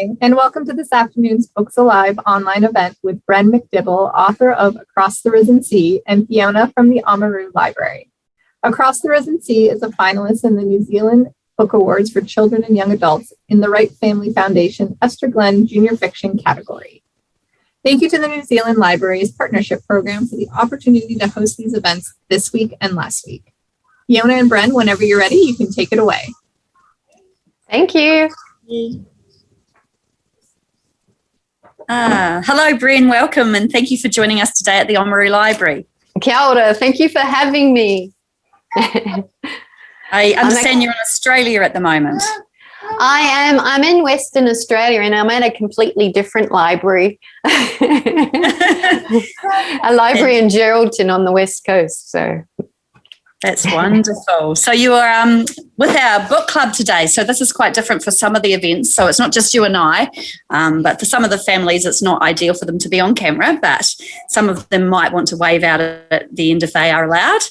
Hi, and welcome to this afternoon's Books Alive online event with Bren MacDibble, author of Across the Risen Sea, and Fiona from the Oamaru Library. Across the Risen Sea is a finalist in the New Zealand Book Awards for Children and Young Adults in the Wright Family Foundation Esther Glenn Junior Fiction category. Thank you to the New Zealand Library's partnership program for the opportunity to host these events this week and last week. Fiona and Bren, whenever you're ready, you can take it away. Thank you. Hello, Bren. Welcome, and thank you for joining us today at the Oamaru Library. Kia ora. Thank you for having me. I understand you're in Australia at the moment. I am. I'm in Western Australia, and I'm at a completely different library. A library in Geraldton on the West Coast. So that's wonderful. So you are with our book club today. So this is quite different for some of the events. So it's not just you and I, but for some of the families, it's not ideal for them to be on camera, but some of them might want to wave out at the end if they are allowed.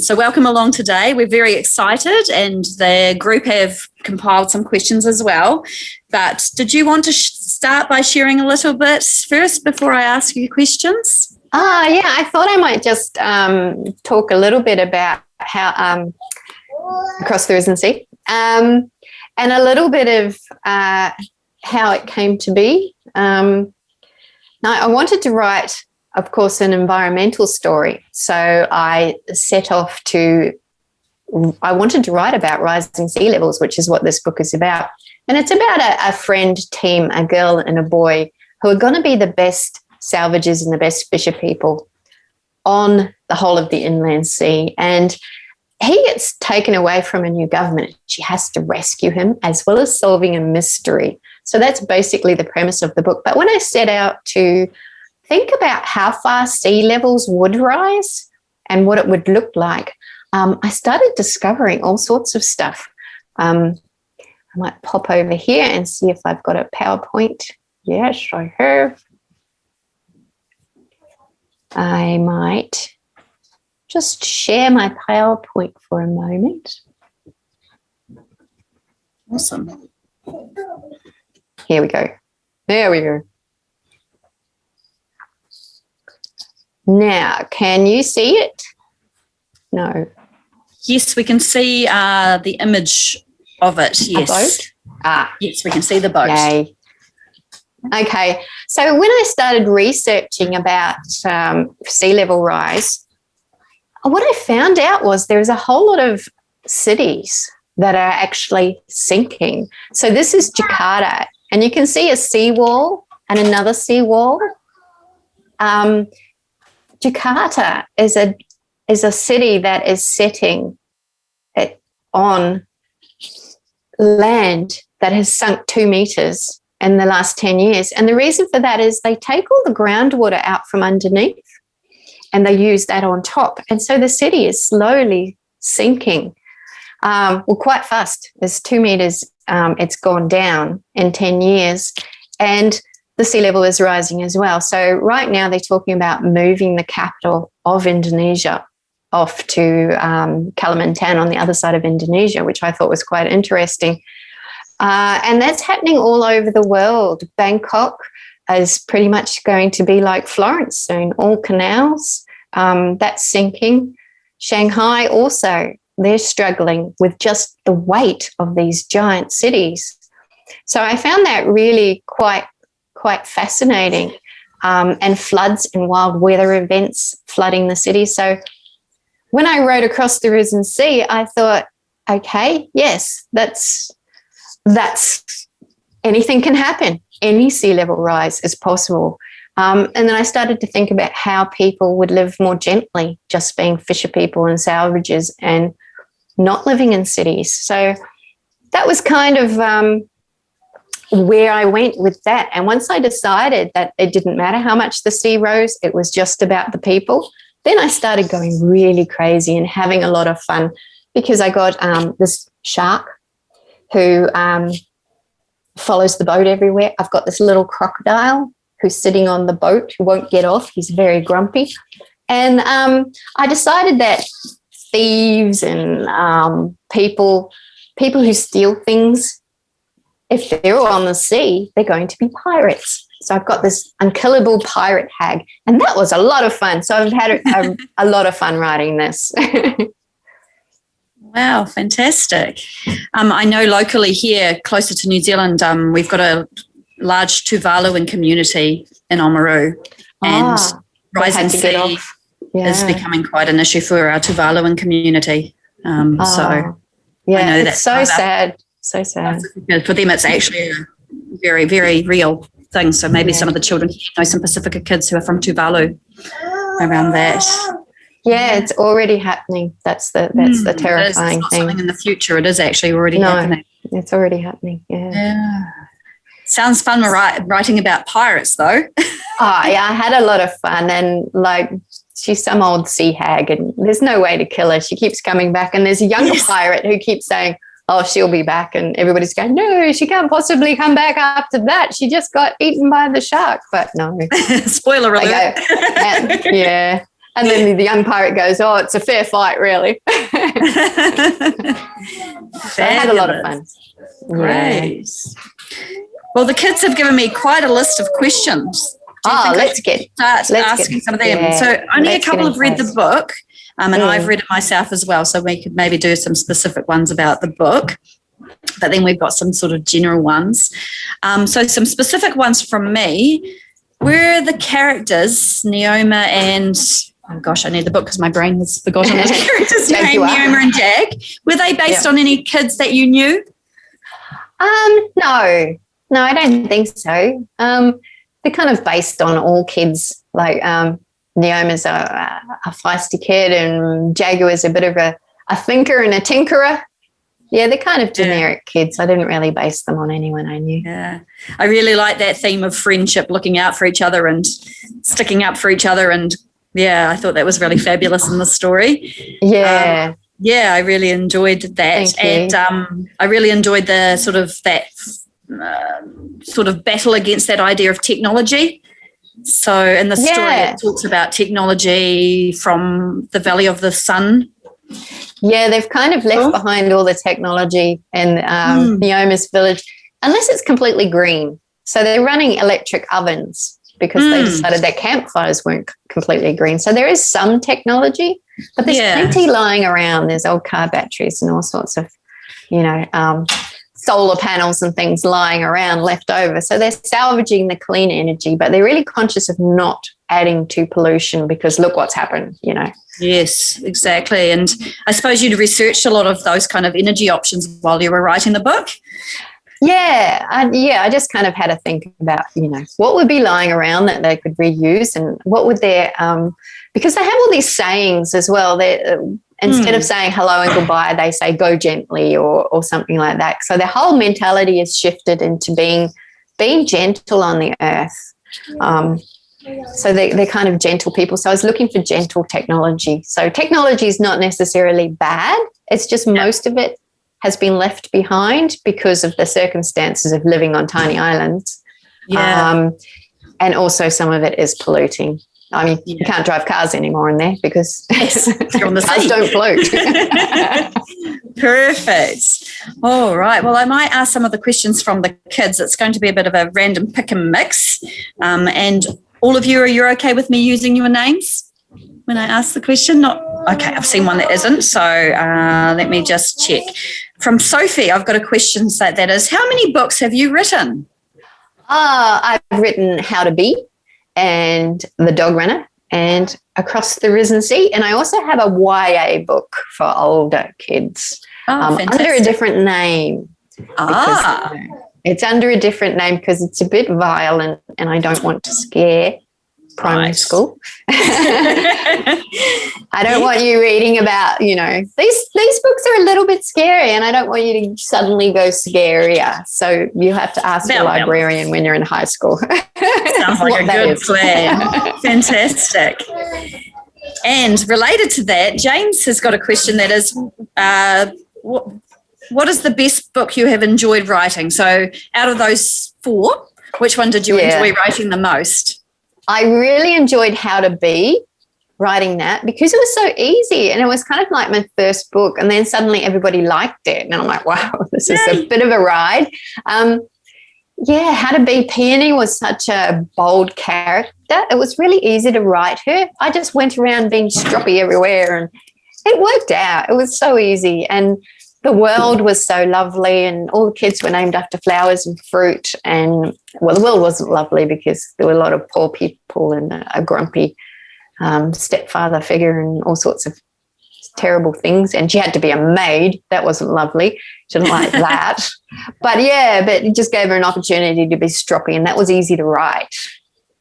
So welcome along today. We're very excited, and the group have compiled some questions as well. But did you want to start by sharing a little bit first before I ask you questions? Yeah, I thought I might just talk a little bit about how Across the Risen Sea and a little bit of how it came to be. Now, I wanted to write, of course, an environmental story. So I set off I wanted to write about rising sea levels, which is what this book is about. And it's about a friend team, a girl and a boy, who are going to be the best salvagers and the best fisher people on the whole of the inland sea. And he gets taken away from a new government. She has to rescue him, as well as solving a mystery. So that's basically the premise of the book. But when I set out to think about how far sea levels would rise and what it would look like, I started discovering all sorts of stuff. I might pop over here and see if I've got a PowerPoint. Yes, I have. I might just share my PowerPoint for a moment. Awesome. Here we go. There we go. Now, can you see it? No. Yes, we can see the image of it. Yes. A boat? Yes, we can see the boat. Yay. Okay, so when I started researching about sea level rise, what I found out was there's a whole lot of cities that are actually sinking. So this is Jakarta, and you can see a seawall and another seawall. Jakarta is a city that is setting on land that has sunk 2 meters in the last 10 years. And the reason for that is they take all the groundwater out from underneath and they use that on top. And so the city is slowly sinking. Quite fast. There's 2 meters. It's gone down in 10 years. And the sea level is rising as well. So right now they're talking about moving the capital of Indonesia off to Kalimantan on the other side of Indonesia, which I thought was quite interesting. And that's happening all over the world. Bangkok is pretty much going to be like Florence soon, all canals. That's sinking. Shanghai also, they're struggling with just the weight of these giant cities. So I found that really quite fascinating. And floods and wild weather events flooding the city. So when I wrote Across the Risen Sea, I thought, okay, yes, that's anything can happen. Any sea level rise is possible. And then I started to think about how people would live more gently, just being fisher people and salvagers and not living in cities. So that was kind of where I went with that. And once I decided that it didn't matter how much the sea rose, it was just about the people, then I started going really crazy and having a lot of fun, because I got this shark who follows the boat everywhere. I've got this little crocodile who's sitting on the boat who won't get off. He's very grumpy. And I decided that thieves and people who steal things if they're all on the sea, they're going to be pirates. So I've got this unkillable pirate hag, and that was a lot of fun. So I've had a lot of fun writing this. Wow, fantastic. I know locally here, closer to New Zealand, we've got a large Tuvaluan community in Oamaru, and rising sea is becoming quite an issue for our Tuvaluan community. So yeah, I know it's so sad. So sad. For them, it's actually a very, very real thing. So maybe some of the children know some Pacifica kids who are from Tuvalu around that. Yeah, it's already happening. That's the terrifying it's thing. Something in the future. It is actually already happening. It's already happening. Yeah. Sounds fun writing about pirates, though. I had a lot of fun, and like she's some old sea hag, and there's no way to kill her. She keeps coming back, and there's a younger pirate who keeps saying, "Oh, she'll be back," and everybody's going, "No, she can't possibly come back after that. She just got eaten by the shark." But no, spoiler alert. Yeah. And then the young pirate goes, "Oh, it's a fair fight, really." So I had a lot of fun. Great. Well, the kids have given me quite a list of questions. Let's start asking some of them. Yeah, so only a couple have read the book, and I've read it myself as well. So we could maybe do some specific ones about the book. But then we've got some sort of general ones. So some specific ones from me. Were the characters, Neoma and... Oh, gosh, I need the book because my brain has forgotten the characters' name, Neoma and Jag. Were they based on any kids that you knew? No, I don't think so. They're kind of based on all kids. Like Neoma's a feisty kid, and Jaguar's a bit of a thinker and a tinkerer. Yeah, they're kind of generic kids. I didn't really base them on anyone I knew. Yeah, I really like that theme of friendship, looking out for each other and sticking up for each other. And yeah, I thought that was really fabulous in the story. Yeah. I really enjoyed that. Thank you. And I really enjoyed the sort of battle against that idea of technology. So in the story, it talks about technology from the Valley of the Sun. Yeah, they've kind of left behind all the technology in Neoma's village, unless it's completely green. So they're running electric ovens because they decided that campfires weren't completely green. So there is some technology, but there's plenty lying around. There's old car batteries and all sorts of, solar panels and things lying around left over. So they're salvaging the clean energy, but they're really conscious of not adding to pollution because look what's happened, Yes, exactly. And I suppose you'd researched a lot of those kind of energy options while you were writing the book. I just kind of had to think about, what would be lying around that they could reuse and what would their, because they have all these sayings as well. Instead of saying hello and goodbye, they say go gently or something like that. So their whole mentality is shifted into being gentle on the earth. So they're kind of gentle people. So I was looking for gentle technology. So technology is not necessarily bad. It's just most of it has been left behind because of the circumstances of living on tiny islands. And also some of it is polluting. I mean, you can't drive cars anymore in there because cars don't float. Perfect. All right. Well, I might ask some of the questions from the kids. It's going to be a bit of a random pick and mix. And all of you, are you okay with me using your names when I ask the question? Not okay. I've seen one that isn't. So let me just check. From Sophie, I've got a question that is, how many books have you written? I've written How to Be and The Dog Runner and Across the Risen Sea. And I also have a YA book for older kids under a different name. It's under a different name because it's a bit violent and I don't want to scare primary school. I don't want you reading about, these books are a little bit scary and I don't want you to suddenly go scarier. So you have to ask the librarian when you're in high school. Sounds like a good plan. Fantastic. And related to that, James has got a question that is, what is the best book you have enjoyed writing? So out of those 4, which one did you enjoy writing the most? I really enjoyed How to Be writing that because it was so easy and it was kind of like my first book, and then suddenly everybody liked it and I'm like, wow, this is a bit of a ride. How to Be Peony was such a bold character. It was really easy to write her. I just went around being stroppy everywhere and it worked out. It was so easy, and the world was so lovely, and all the kids were named after flowers and fruit. And well, the world wasn't lovely because there were a lot of poor people and a grumpy stepfather figure and all sorts of terrible things. And she had to be a maid. That wasn't lovely. She didn't like that. But it just gave her an opportunity to be stroppy, and that was easy to write.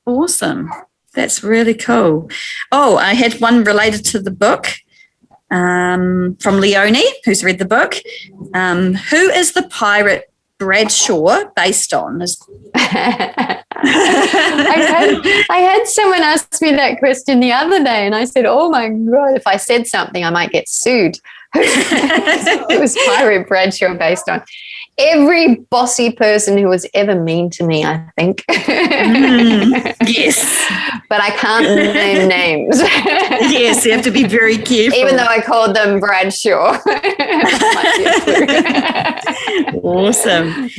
Awesome. That's really cool. Oh, I had one related to the book. From Leonie, who's read the book. Who is the pirate Bradshaw based on? I had someone ask me that question the other day, and I said, oh my God, if I said something, I might get sued. It was Pirate Bradshaw based on every bossy person who was ever mean to me, I think. Yes. But I can't name names. Yes, you have to be very careful. Even though I called them Bradshaw. Awesome.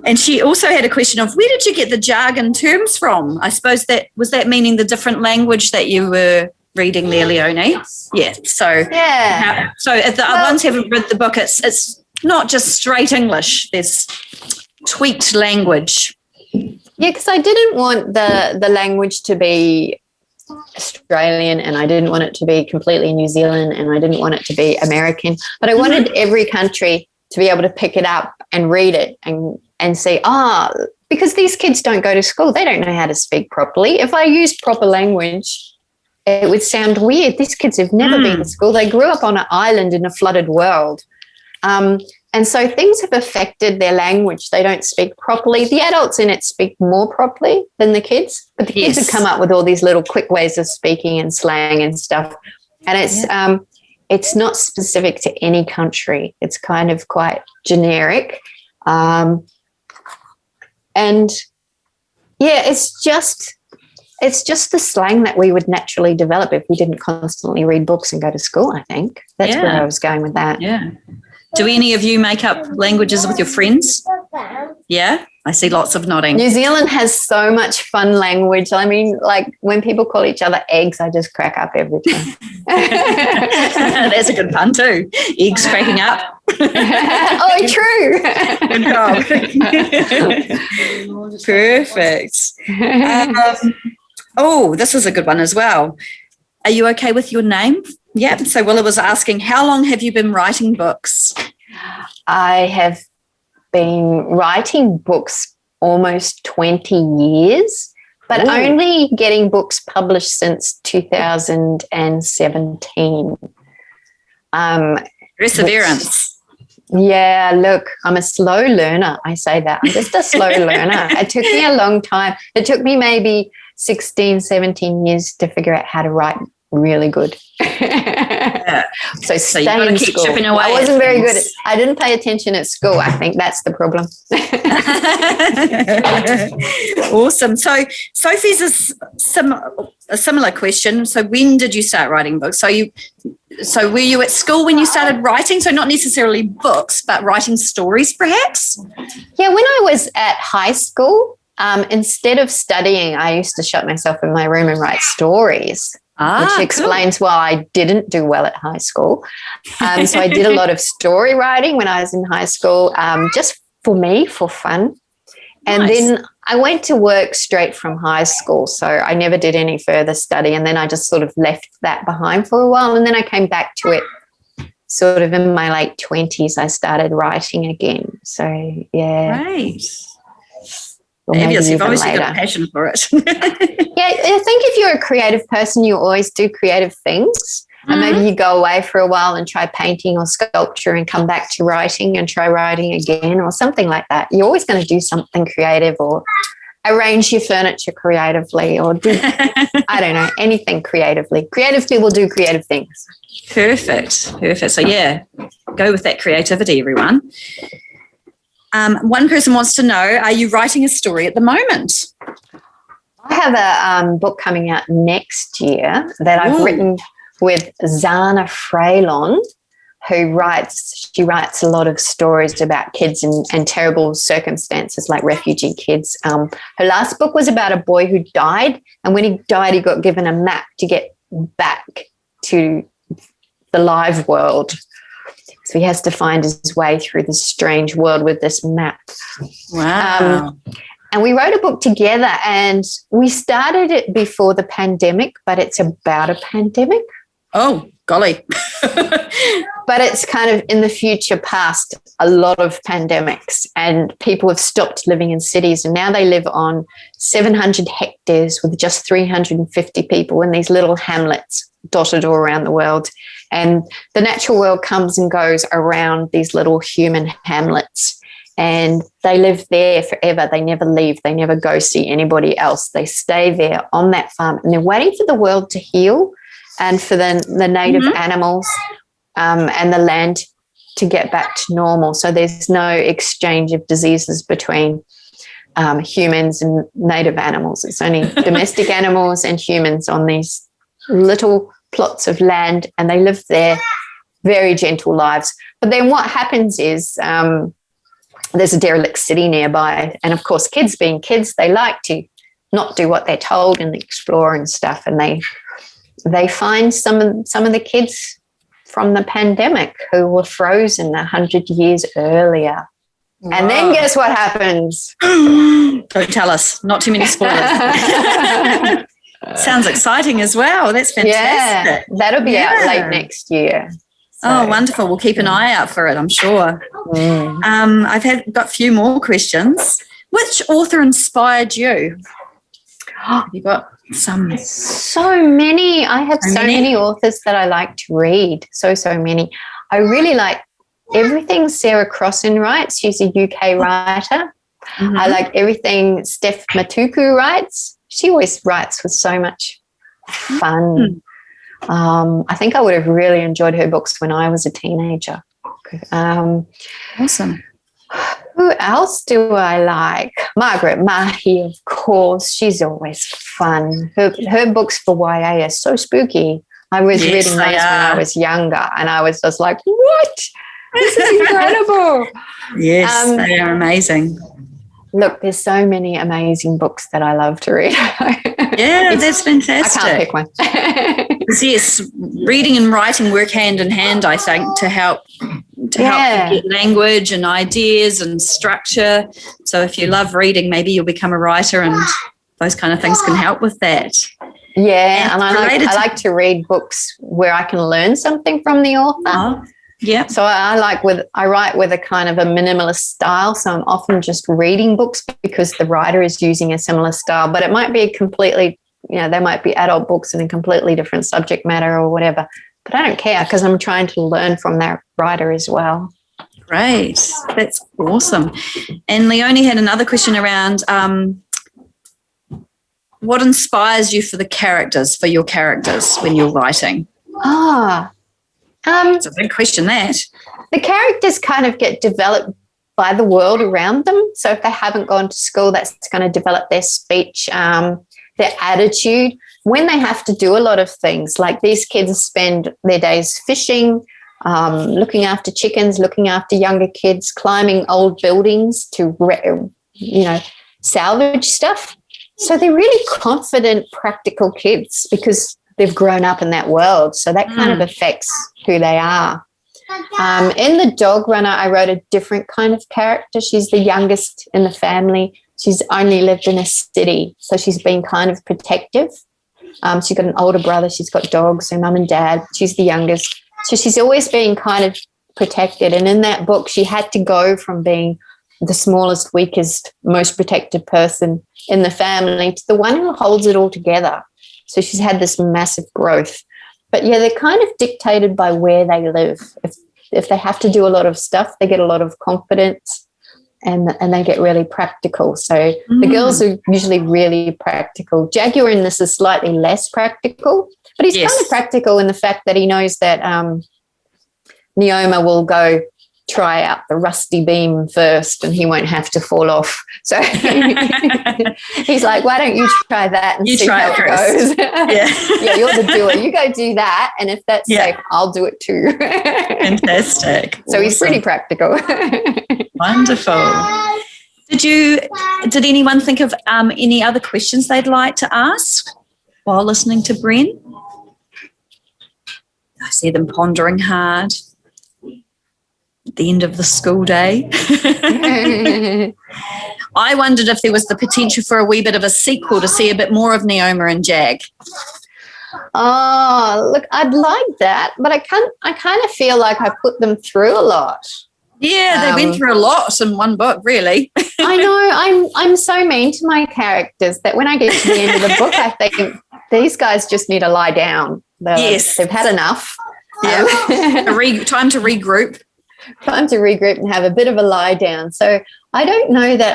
And she also had a question of, where did you get the jargon terms from? I suppose that meaning the different language that you were reading there, Leonie? Yeah. So if the other ones haven't read the book, it's not just straight English. There's tweaked language. Yeah, because I didn't want the language to be Australian, and I didn't want it to be completely New Zealand, and I didn't want it to be American. But I wanted every country to be able to pick it up and read it and say, because these kids don't go to school. They don't know how to speak properly. If I used proper language, it would sound weird. These kids have never been to school. They grew up on an island in a flooded world. And so things have affected their language. They don't speak properly. The adults in it speak more properly than the kids, but the kids have come up with all these little quick ways of speaking and slang and stuff. And it's not specific to any country. It's kind of quite generic. It's just the slang that we would naturally develop if we didn't constantly read books and go to school, I think. That's where I was going with that. Yeah. Do any of you make up languages with your friends? Yeah? I see lots of nodding. New Zealand has so much fun language. I mean, like when people call each other eggs, I just crack up every time. That's a good pun too. Eggs cracking up. Oh, true. Good job. Perfect. This is a good one as well. Are you okay with your name? Yeah. So Willa was asking, how long have you been writing books? I have been writing books almost 20 years, but only getting books published since 2017. Perseverance. Yeah, look, I'm a slow learner. I say that. I'm just a slow learner. It took me a long time. It took me maybe 16, 17 years to figure out how to write really good. So stay in school. I wasn't very good. I didn't pay attention at school. I think that's the problem. Awesome. So Sophie's a similar question. So when did you start writing books? So were you at school when you started writing? So not necessarily books, but writing stories perhaps? Yeah, when I was at high school, instead of studying, I used to shut myself in my room and write stories. Which explains why I didn't do well at high school. So I did a lot of story writing when I was in high school, just for me, for fun. And then I went to work straight from high school, so I never did any further study. And then I just sort of left that behind for a while. And then I came back to it sort of in my late 20s. I started writing again. So, yeah. Right. Obviously, you've obviously got a passion for it. Yeah, I think if you're a creative person, you always do creative things. And maybe you go away for a while and try painting or sculpture and come back to writing and try writing again or something like that. You're always going to do something creative or arrange your furniture creatively or do, I don't know, anything creatively. Creative people do creative things. Perfect. So, yeah, go with that creativity, everyone. One person wants to know, are you writing a story at the moment? I have a book coming out next year that I've written with Zana Freylon, who writes a lot of stories about kids in terrible circumstances, like refugee kids. Her last book was about a boy who died, and when he died, he got given a map to get back to the live world. So he has to find his way through this strange world with this map. Wow. And we wrote a book together, and we started it before the pandemic, but it's about a pandemic. Oh, golly. But it's kind of in the future past a lot of pandemics, and people have stopped living in cities, and now they live on 700 hectares with just 350 people in these little hamlets dotted all around the world. And the natural world comes and goes around these little human hamlets, and they live there forever. They never leave. They never go see anybody else. They stay there on that farm, and they're waiting for the world to heal and for the native animals and the land to get back to normal. So there's no exchange of diseases between humans and native animals. It's only domestic animals and humans on these little plots of land, and they live their very gentle lives. But then what happens is there's a derelict city nearby, and of course, kids being kids, they like to not do what they're told and explore and stuff, and they find some of the kids from the pandemic who were frozen 100 years earlier. Wow. And then guess what happens? Don't tell us. Not too many spoilers. Sounds exciting as well. That's fantastic. Yeah, that'll be out late next year. So. Oh, wonderful. We'll keep an eye out for it, I'm sure. I've got a few more questions. Which author inspired you? Have you got some? So many. I have so many authors that I like to read. So many. I really like everything Sarah Crossan writes. She's a UK writer. I like everything Steph Matuku writes. She always writes with so much fun. I think I would have really enjoyed her books when I was a teenager. Awesome. Who else do I like? Margaret Mahy, of course. She's always fun. Her books for YA are so spooky. I was reading those when I was younger, and I was just like, what? This is incredible. Yes, they are amazing. Look, there's so many amazing books that I love to read. Yeah, that's fantastic. I can't pick one. Yes, reading and writing work hand in hand, I think, to help you get language and ideas and structure. So if you love reading, maybe you'll become a writer, and those kind of things can help with that. Yeah, and I like to read books where I can learn something from the author. Yeah. So I write with a kind of a minimalist style. So I'm often just reading books because the writer is using a similar style, but it might be they might be adult books in a completely different subject matter or whatever. But I don't care because I'm trying to learn from that writer as well. Great. That's awesome. And Leonie had another question around what inspires you for your characters when you're writing? It's a big question, that. The characters kind of get developed by the world around them. So if they haven't gone to school, that's going to develop their speech, their attitude. When they have to do a lot of things, like these kids spend their days fishing, looking after chickens, looking after younger kids, climbing old buildings to, salvage stuff. So they're really confident, practical kids because they've grown up in that world. So that kind of affects who they are. In The Dog Runner, I wrote a different kind of character. She's the youngest in the family. She's only lived in a city, so she's been kind of protective. She's got an older brother. She's got dogs, her mum and dad. She's the youngest. So she's always been kind of protected. And in that book, she had to go from being the smallest, weakest, most protected person in the family to the one who holds it all together. So she's had this massive growth. But, yeah, they're kind of dictated by where they live. If they have to do a lot of stuff, they get a lot of confidence and they get really practical. So the girls are usually really practical. Jaguar in this is slightly less practical, but he's kind of practical in the fact that he knows that Neoma will go try out the rusty beam first and he won't have to fall off. So he's like, why don't you try that and see how it goes? Yeah, you're the doer. You go do that. And if that's safe, I'll do it too. Fantastic. So he's pretty practical. Wonderful. Did anyone think of any other questions they'd like to ask while listening to Bren? I see them pondering hard at the end of the school day. I wondered if there was the potential for a wee bit of a sequel to see a bit more of Neoma and Jag. Oh, look, I'd like that, but I kind of feel like I put them through a lot. Yeah, they went through a lot in one book, really. I know. I'm so mean to my characters that when I get to the end of the book, I think these guys just need to lie down. They've had enough. Yeah, time to regroup. Time to regroup and have a bit of a lie down. So I don't know that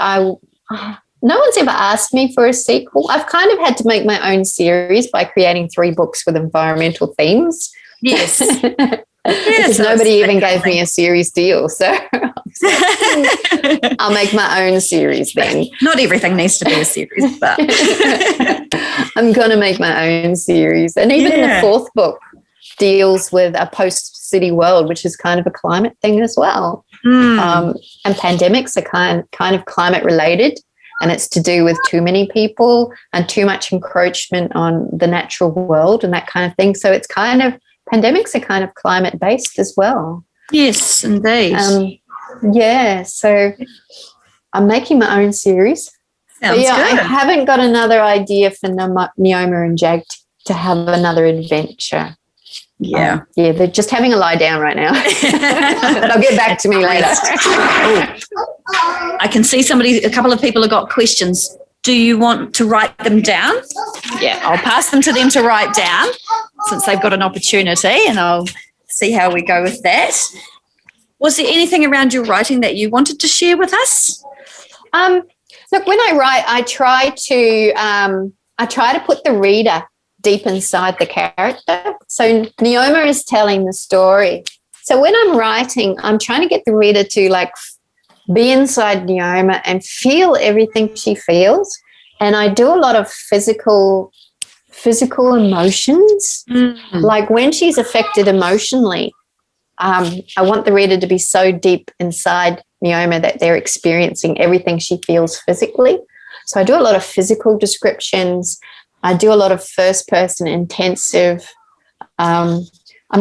no one's ever asked me for a sequel. I've kind of had to make my own series by creating 3 books with environmental themes. Yes. Because nobody even gave me a series deal. So I'll make my own series then. Not everything needs to be a series, but I'm going to make my own series. And even the 4th book deals with a post-city world, which is kind of a climate thing as well. And pandemics are kind of climate related, and it's to do with too many people and too much encroachment on the natural world and that kind of thing. So it's kind of, pandemics are kind of climate based as well. Yes, indeed. So I'm making my own series. Sounds good. I haven't got another idea for Neoma and Jag to have another adventure. Yeah. They're just having a lie down right now. But I'll get back to me later. I can see a couple of people have got questions. Do you want to write them down? Yeah, I'll pass them to them to write down since they've got an opportunity, and I'll see how we go with that. Was there anything around your writing that you wanted to share with us? Look, when I write, I try to put the reader deep inside the character. So Neoma is telling the story. So when I'm writing, I'm trying to get the reader to be inside Neoma and feel everything she feels. And I do a lot of physical emotions. Like when she's affected emotionally, I want the reader to be so deep inside Neoma that they're experiencing everything she feels physically. So I do a lot of physical descriptions. I do a lot of first-person intensive. I'm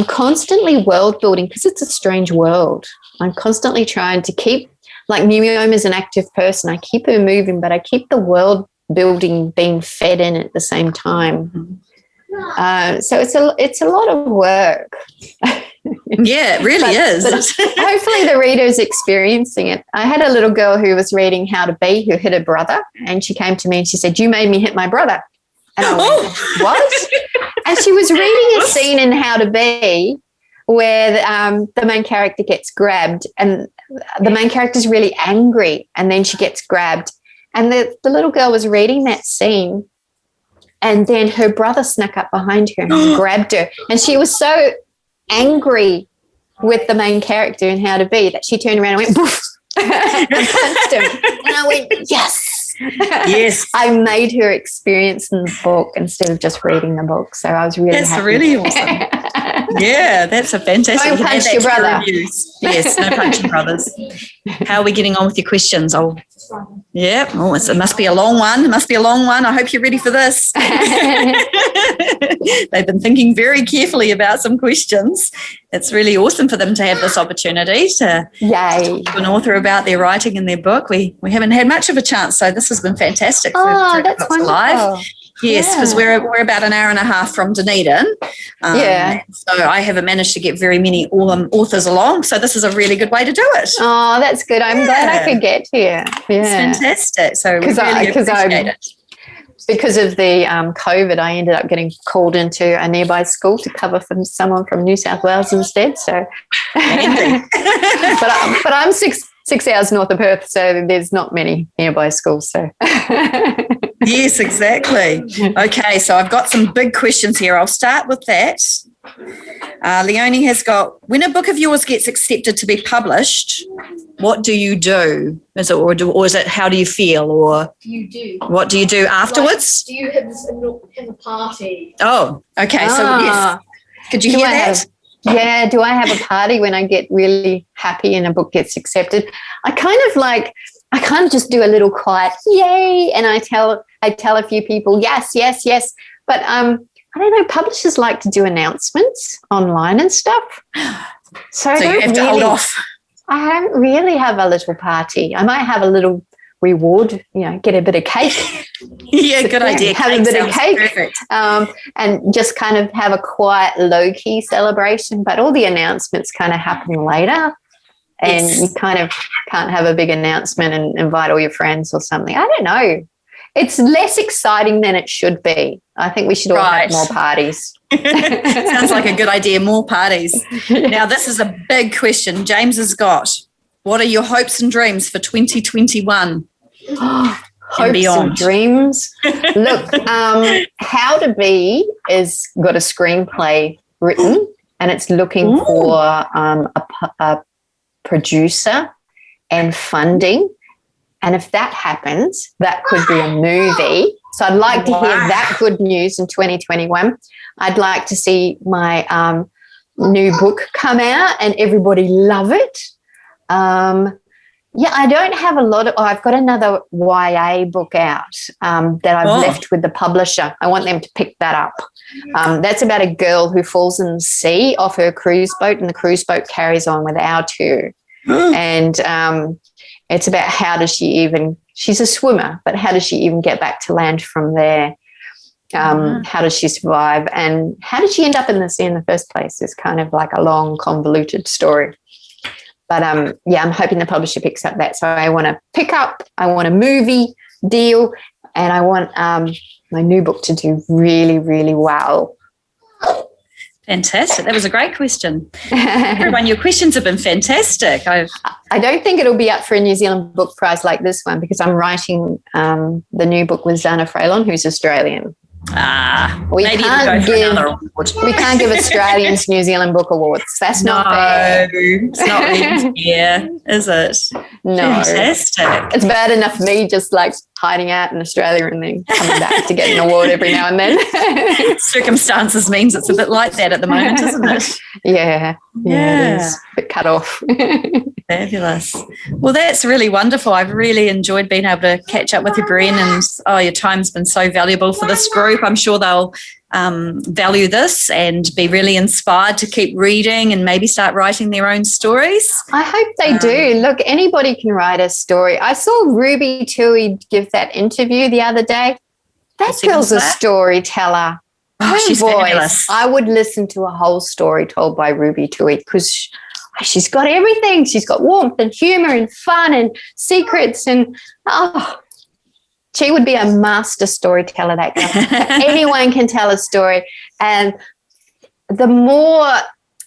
constantly world building because it's a strange world. I'm constantly trying to keep, like Neoma is an active person. I keep her moving, but I keep the world building being fed in at the same time. So it's a lot of work. Yeah, it really is. But hopefully the reader's experiencing it. I had a little girl who was reading How to Be who hit her brother, and she came to me and she said, "You made me hit my brother." And I went, "What?" And she was reading a scene in How to Be where the main character gets grabbed, and the main character's really angry, and then she gets grabbed. And the little girl was reading that scene, and then her brother snuck up behind her and grabbed her. And she was so angry with the main character in How to Be that she turned around and went, "Boof," and punched him. And I went, "Yes." Yes. I made her experience in the book instead of just reading the book. So I was really happy. That's really awesome. Yeah, that's a fantastic. Don't punch your brother. Yes, no punching brothers. How are we getting on with your questions? Yeah. Oh, it must be a long one. I hope you're ready for this. They've been thinking very carefully about some questions. It's really awesome for them to have this opportunity to talk to an author about their writing and their book. We haven't had much of a chance, so this has been fantastic. That's wonderful. Live. Yes, because we're about an hour and a half from Dunedin. So I haven't managed to get very many authors along. So this is a really good way to do it. Oh, that's good. I'm glad I could get here. Yeah. It's fantastic. So we really appreciate it. Because of the COVID, I ended up getting called into a nearby school to cover for someone from New South Wales instead. So, but I'm six hours north of Perth, so there's not many nearby schools. So. Yes, exactly. Okay, so I've got some big questions here. I'll start with that. Leonie has got, when a book of yours gets accepted to be published, what do you do? Is it, or is it, how do you feel? Or You do. what do you do afterwards? Do you have a party? Oh, okay. So yes. Could you Do hear I that? do I have a party when I get really happy and a book gets accepted? I can't just do a little quiet yay, and I tell a few people yes, yes, yes. But I don't know, publishers like to do announcements online and stuff. So You have to hold off. I don't really have a little party. I might have a little reward, get a bit of cake. Yeah, good idea. Have a bit of cake. Perfect. And just kind of have a quiet, low-key celebration. But all the announcements kind of happen later. And Yes. you kind of can't have a big announcement and invite all your friends or something. I don't know. It's less exciting than it should be. I think we should all have more parties. Sounds like a good idea. More parties. Now, this is a big question. James has got, what are your hopes and dreams for 2021? Hopes beyond. and dreams. Look, How to Be is got a screenplay written, and it's looking for a producer and funding. And if that happens, that could be a movie. So I'd like to hear that good news in 2021. I'd like to see my new book come out and everybody love it. I don't have a lot of, I've got another YA book out that I've left with the publisher. I want them to pick that up. That's about a girl who falls in the sea off her cruise boat, and the cruise boat carries on without her. And it's about she's a swimmer, but how does she even get back to land from there? How does she survive? And how did she end up in the sea in the first place? It's kind of like a long, convoluted story. But I'm hoping the publisher picks up that. So I want a movie deal, and I want my new book to do really, really well. Fantastic. That was a great question. Everyone, your questions have been fantastic. I don't think it'll be up for a New Zealand Book Prize like this one, because I'm writing the new book with Zana Freilon, who's Australian. Maybe it'll go for another award. We can't give Australians New Zealand Book Awards. That's not fair. It's not really fair, is it? No. Fantastic. It's bad enough me just like hiding out in Australia and then coming back to get an award every now and then. Circumstances means it's a bit like that at the moment, isn't it? Yeah, it is. A bit cut off. Fabulous. Well, that's really wonderful. I've really enjoyed being able to catch up with you, Bren, and your time's been so valuable for this group. I'm sure they'll value this and be really inspired to keep reading and maybe start writing their own stories. I hope they do. Look, anybody can write a story. I saw Ruby Tui give that interview the other day. That girl's a storyteller. Oh, she's fabulous. I would listen to a whole story told by Ruby Tui, because she's got everything. She's got warmth and humor and fun and secrets, and she would be a master storyteller, that girl. Anyone can tell a story, and the more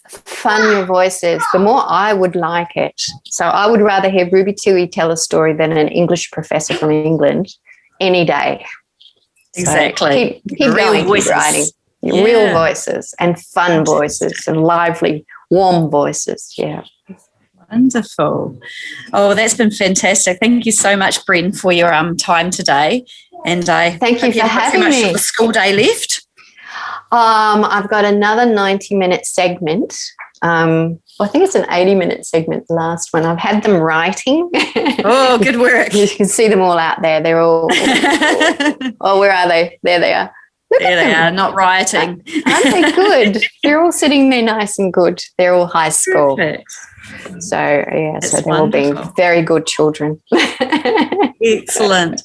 fun your voice is, the more I would like it. So I would rather hear Ruby Tui tell a story than an English professor from England any day. Exactly. So keep going, keep writing. Real voices and fun voices and lively, warm voices. Yeah. Wonderful. Oh, that's been fantastic. Thank you so much, Bren, for your time today. And I thank you for having me. Of the school day left. I've got another 90-minute segment. I think it's an 80-minute segment, the last one. I've had them writing. Oh, good work. You can see them all out there. They're all where are they? There they are. There they are, not writing. Aren't they good? They're all sitting there nice and good. They're all high school. Perfect. So, so they're all being wonderful. very good children. Excellent.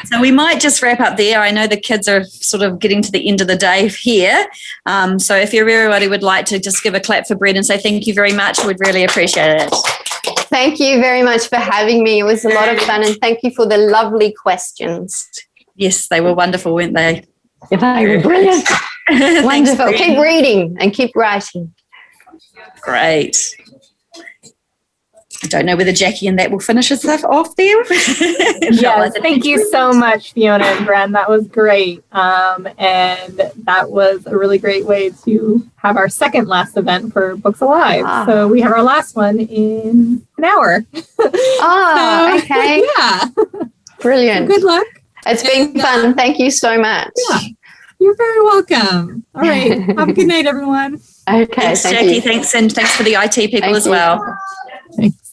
So we might just wrap up there. I know the kids are sort of getting to the end of the day here. So if everybody would like to just give a clap for Bren and say thank you very much, we'd really appreciate it. Thank you very much for having me. It was a lot of fun, and thank you for the lovely questions. Yes, they were wonderful, weren't they? They were brilliant. Thanks, Wonderful. Bren. Keep reading and keep writing. Great. I don't know whether Jackie and that will finish us off there. Yes, thank you so much, Fiona and Bren. That was great. And that was a really great way to have have our second last event for Books Alive. Ah. So we have our last one in an hour. Oh, okay. Yeah. Brilliant. Good luck. It's been fun. Thank you so much. Yeah. You're very welcome. All right. Have a good night, everyone. Okay. Thanks, Thank Jackie. you. Thanks, and thanks for the IT people Thank as you. well. Thanks.